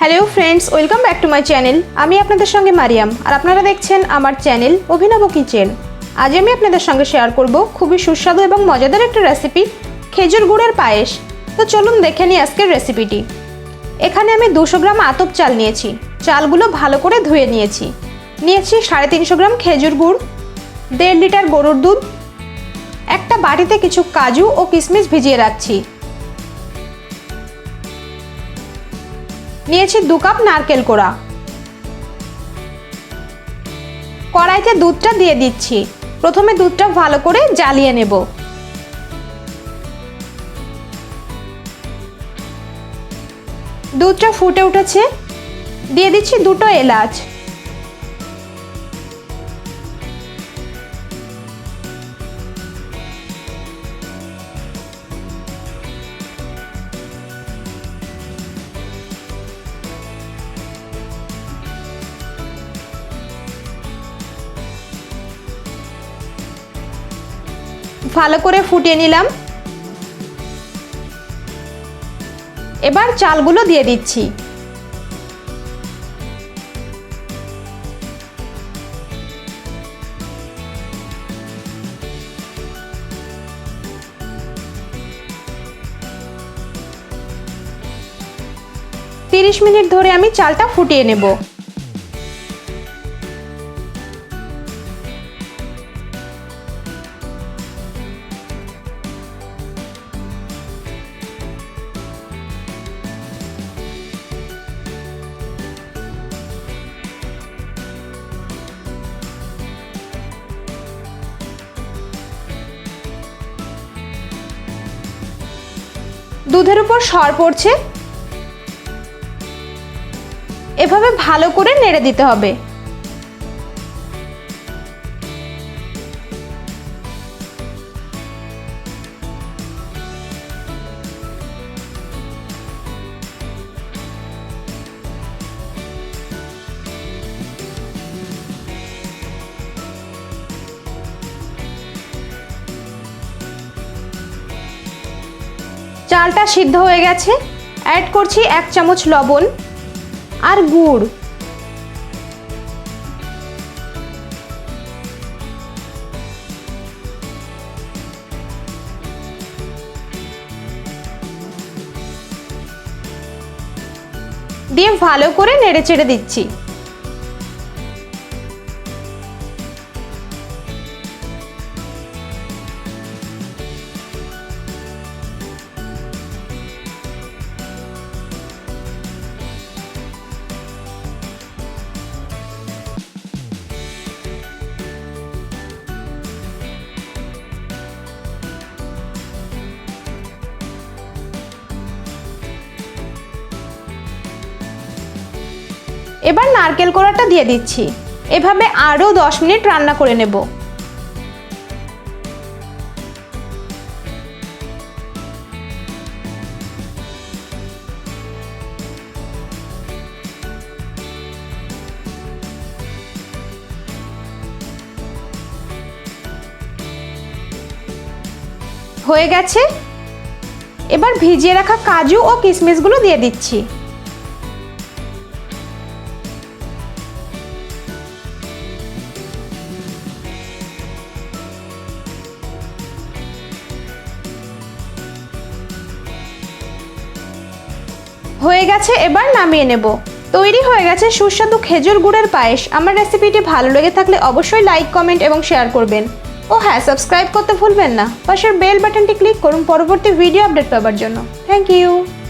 Hello friends welcome back to my channel आमी आपनादेर संगे मारियाम और आपनारा देखछेन आमार चैनल अभिनव किचेन। आज आमी आपनादेर संगे शेयर करब खूबई सुस्वादु एबं मजादार एक रेसिपि खेजुर गुड़ेर पायेश। तो चलुन देखे निই आजकेर रेसिपिटी। एखाने आमी 200 ग्राम आतप चाल निয়েছি। चालगुलो भालो करे धुए निয়েছি। 350 ग्राम खेजुर गुड़, 1.5 लिटार गरुर दूध, একটা বাটিতে কিছু কাজু ও কিশমিশ ভিজিয়ে রাখছি। নিয়েছি 2 কাপ নারকেল কোড়া। কড়াইতে দুধটা দিয়ে দিচ্ছি। প্রথমে দুধটা ভালো করে জ্বালিয়ে নেব। দুধটা ফুটে উঠেছে, দিয়ে দিচ্ছি 2টো এলাচ। ভালো করে ফুটিয়ে নিলাম। এবার চালগুলো দিয়ে দিচ্ছি। তিরিশ মিনিট ধরে আমি চালটা ফুটিয়ে নেব। দুধের উপর সর পড়ছে, এভাবে ভালো করে নেড়ে দিতে হবে। চালটা সিদ্ধ হয়ে গেছে, অ্যাড করছি 1 চামচ লবণ আর গুড়। দিয়ে ভালো করে নেড়েচেড়ে দিচ্ছি। এবার নারকেল কোড়াটা দিয়ে দিচ্ছি। এভাবে আরো 10 মিনিট রান্না করে নেব। হয়ে গেছে, এবার ভিজিয়ে রাখা কাজু ও কিশমিশগুলো দিয়ে দিচ্ছি। হয়ে গেছে, এবার নামিয়ে নেব। তৈরি হয়ে গেছে সুস্বাদু খেজুর গুড়ের পায়েস। আমার রেসিপিটি ভালো লেগে থাকলে অবশ্যই লাইক, কমেন্ট এবং শেয়ার করবেন। ও হ্যাঁ, সাবস্ক্রাইব করতে ভুলবেন না। পাশের বেল বাটনটি ক্লিক করুন পরবর্তী ভিডিও আপডেট পাওয়ার জন্য। Thank you.